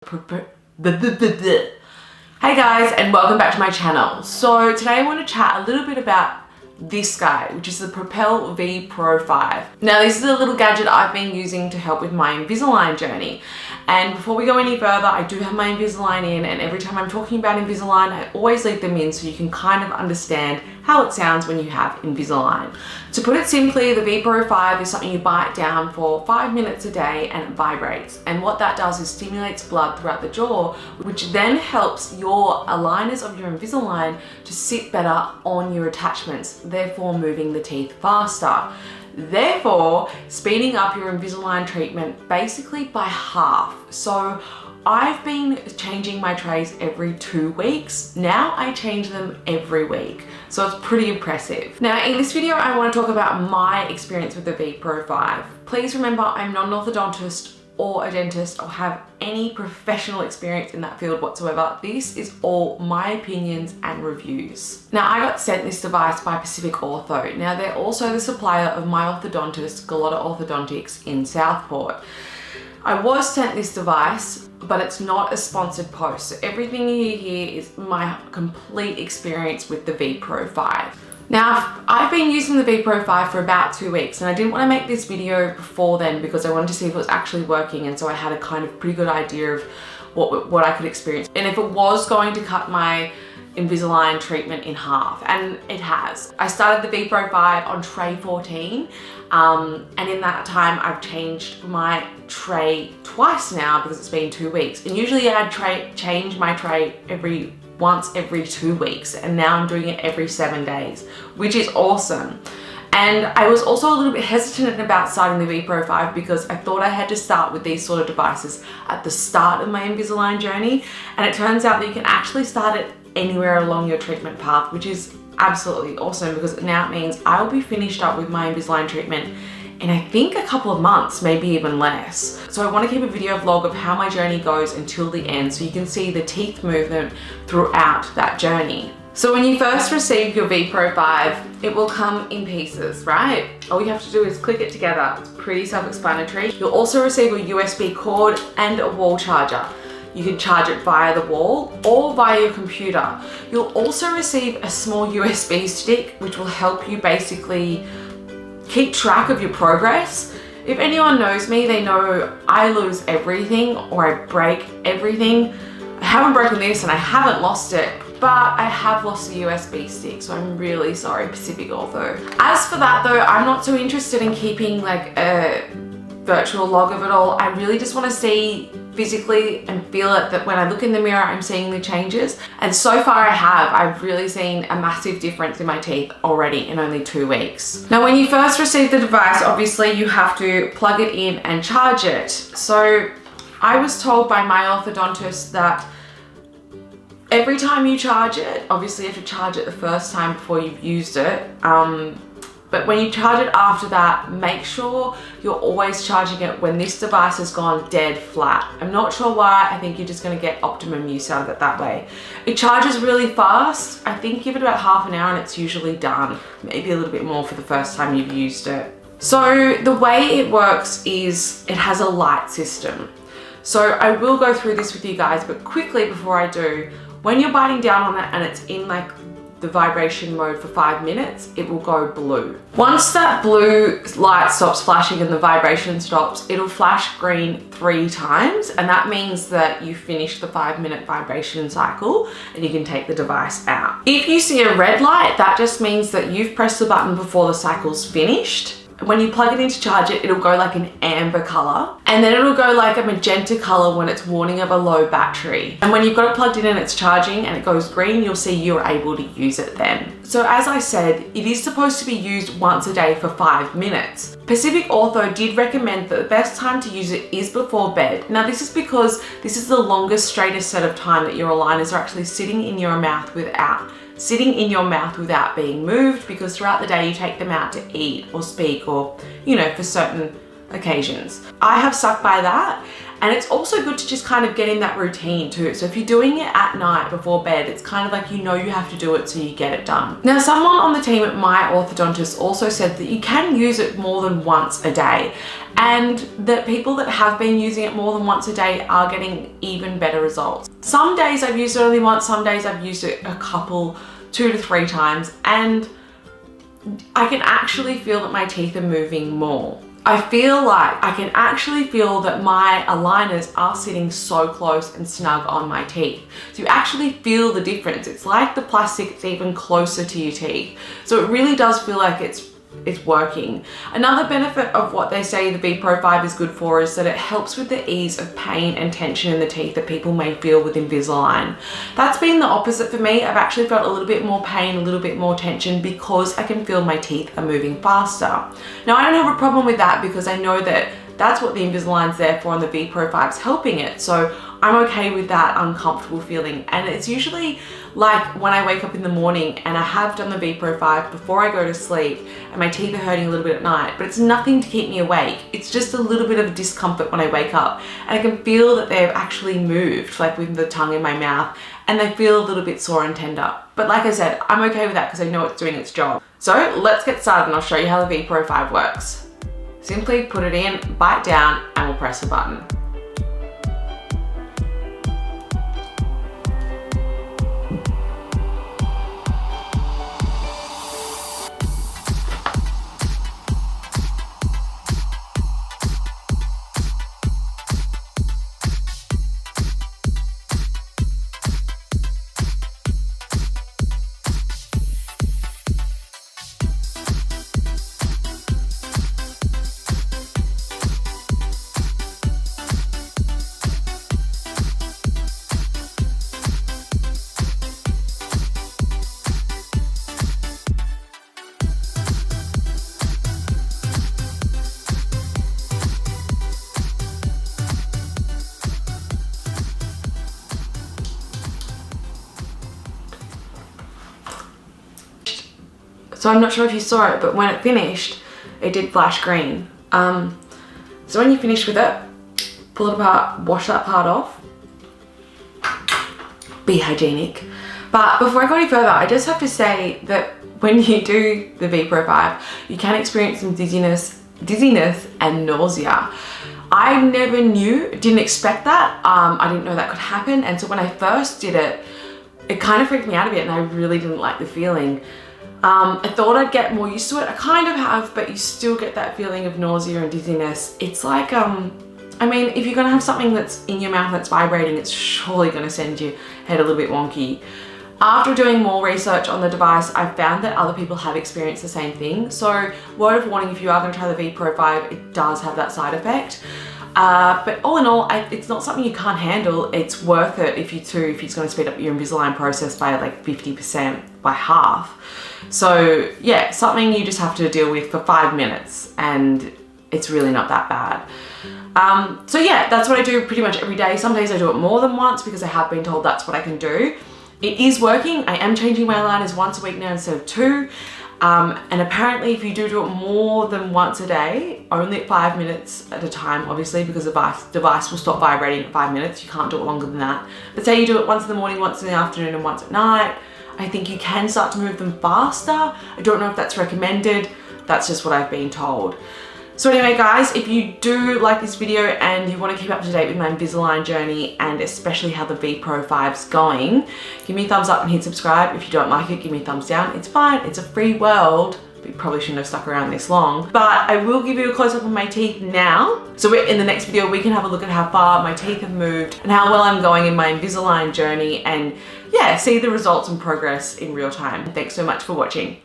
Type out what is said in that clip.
Hey guys, and welcome back to my channel. So today I want to chat a little bit about this guy, which is the Propel V Pro 5. Now this is a little gadget I've been using to help with my Invisalign journey. And before we go any further, I do have my Invisalign in, and every time I'm talking about Invisalign, I always leave them in so you can kind of understand how it sounds when you have Invisalign. To put it simply, the V Pro 5 is something you bite down for 5 minutes a day and it vibrates. And what that does is stimulates blood throughout the jaw, which then helps your aligners of your Invisalign to sit better on your attachments, therefore moving the teeth faster. Therefore, speeding up your Invisalign treatment basically by half. So I've been changing my trays every 2 weeks. Now I change them every week. So it's pretty impressive. Now in this video, I want to talk about my experience with the V Pro 5. Please remember, I'm not an orthodontist or a dentist or have any professional experience in that field whatsoever. This is all my opinions and reviews. Now I got sent this device by Pacific Ortho. Now they're also the supplier of my orthodontist, Gallotta Orthodontics in Southport. I was sent this device, but it's not a sponsored post. So everything you hear here is my complete experience with the V Pro 5. Now, I've been using the V Pro 5 for about 2 weeks, and I didn't want to make this video before then because I wanted to see if it was actually working, and so I had a kind of pretty good idea of what I could experience and if it was going to cut my Invisalign treatment in half, and it has. I started the V Pro 5 on tray 14, and in that time I've changed my tray twice now because it's been 2 weeks, and usually I'd change my tray once every 2 weeks, and now I'm doing it every 7 days, which is awesome. And I was also a little bit hesitant about starting the V Pro 5 because I thought I had to start with these sort of devices at the start of my Invisalign journey, and it turns out that you can actually start it anywhere along your treatment path, which is absolutely awesome because now it means I will be finished up with my Invisalign treatment in I think a couple of months, maybe even less. So I want to keep a video vlog of how my journey goes until the end so you can see the teeth movement throughout that journey. So when you first receive your V Pro 5, it will come in pieces, right? All you have to do is click it together. It's pretty self-explanatory. You'll also receive a USB cord and a wall charger. You can charge it via the wall or via your computer. You'll also receive a small USB stick, which will help you basically keep track of your progress. If anyone knows me, they know I lose everything or I break everything. I haven't broken this and I haven't lost it, but I have lost the USB stick, so I'm really sorry, Pacific Ortho. As for that though, I'm not so interested in keeping like a virtual log of it all. I really just want to see physically and feel it, that when I look in the mirror I'm seeing the changes, and so far I have. I've really seen a massive difference in my teeth already in only 2 weeks. Now when you first receive the device, obviously you have to plug it in and charge it. So I was told by my orthodontist that every time you charge it, obviously you have to charge it the first time before you've used it, but when you charge it after that, make sure you're always charging it when this device has gone dead flat. I'm not sure why. I think you're just going to get optimum use out of it that way. It charges really fast. I think give it about half an hour and it's usually done. Maybe a little bit more for the first time you've used it. So the way it works is it has a light system. So I will go through this with you guys, but quickly before I do, when you're biting down on it and it's in like the vibration mode for 5 minutes, it will go blue. Once that blue light stops flashing and the vibration stops, it'll flash green 3 times, and that means that you finished the 5-minute vibration cycle and you can take the device out. If you see a red light, that just means that you've pressed the button before the cycle's finished. When you plug it in to charge it, it'll go like an amber color, and then it'll go like a magenta color when it's warning of a low battery. And when you've got it plugged in and it's charging and it goes green, you'll see you're able to use it then. So as I said, it is supposed to be used once a day for 5 minutes. Pacific Ortho did recommend that the best time to use it is before bed. Now this is because this is the longest, straightest set of time that your aligners are actually sitting in your mouth without being moved, because throughout the day you take them out to eat or speak or, you know, for certain occasions. I have stuck by that, And it's also good to just kind of get in that routine too. So if you're doing it at night before bed, it's kind of like, you know, you have to do it so you get it done. Now, someone on the team at my orthodontist also said that you can use it more than once a day, and that people that have been using it more than once a day are getting even better results. Some days I've used it only once, some days I've used it a couple, 2 to 3 times, and I can actually feel that my teeth are moving more. I feel like I can actually feel that my aligners are sitting so close and snug on my teeth. So you actually feel the difference. It's like the plastic is even closer to your teeth. So it really does feel like it's working. Another benefit of what they say the V Pro 5 is good for is that it helps with the ease of pain and tension in the teeth that people may feel with Invisalign. That's been the opposite for me. I've actually felt a little bit more pain, a little bit more tension, because I can feel my teeth are moving faster. Now, I don't have a problem with that because I know that that's what the Invisalign's there for, and the V Pro 5's helping it. So I'm okay with that uncomfortable feeling. And it's usually like when I wake up in the morning and I have done the V Pro 5 before I go to sleep and my teeth are hurting a little bit at night, but it's nothing to keep me awake. It's just a little bit of discomfort when I wake up, and I can feel that they've actually moved, like with the tongue in my mouth, and they feel a little bit sore and tender. But like I said, I'm okay with that because I know it's doing its job. So let's get started and I'll show you how the V Pro 5 works. Simply put it in, bite down, and we'll press a button. So I'm not sure if you saw it, but when it finished, it did flash green. So when you finish with it, pull it apart, wash that part off. Be hygienic. But before I go any further, I just have to say that when you do the V Pro 5, you can experience some dizziness and nausea. I never didn't expect that. I didn't know that could happen. And so when I first did it, it kind of freaked me out a bit, and I really didn't like the feeling. I thought I'd get more used to it. I kind of have, but you still get that feeling of nausea and dizziness. It's like, I mean, if you're gonna have something that's in your mouth that's vibrating, it's surely gonna send your head a little bit wonky. After doing more research on the device, I found that other people have experienced the same thing. So word of warning, if you are gonna try the V Pro 5, it does have that side effect. But all in all, it's not something you can't handle. It's worth it if it's gonna speed up your Invisalign process by like 50%, by half. So yeah, something you just have to deal with for 5 minutes, and it's really not that bad. So yeah, that's what I do pretty much every day. Some days I do it more than once because I have been told that's what I can do. It is working. I am changing my aligners once a week now instead of 2. And apparently if you do it more than once a day, only 5 minutes at a time, obviously, because the device will stop vibrating at 5 minutes. You can't do it longer than that. But say you do it once in the morning, once in the afternoon, and once at night, I think you can start to move them faster. I don't know if that's recommended. That's just what I've been told. So anyway, guys, if you do like this video and you want to keep up to date with my Invisalign journey, and especially how the V Pro 5's going, give me a thumbs up and hit subscribe. If you don't like it, give me a thumbs down. It's fine. It's a free world. But you probably shouldn't have stuck around this long. But I will give you a close-up of my teeth now. So in the next video, we can have a look at how far my teeth have moved and how well I'm going in my Invisalign journey, and yeah, see the results and progress in real time. Thanks so much for watching.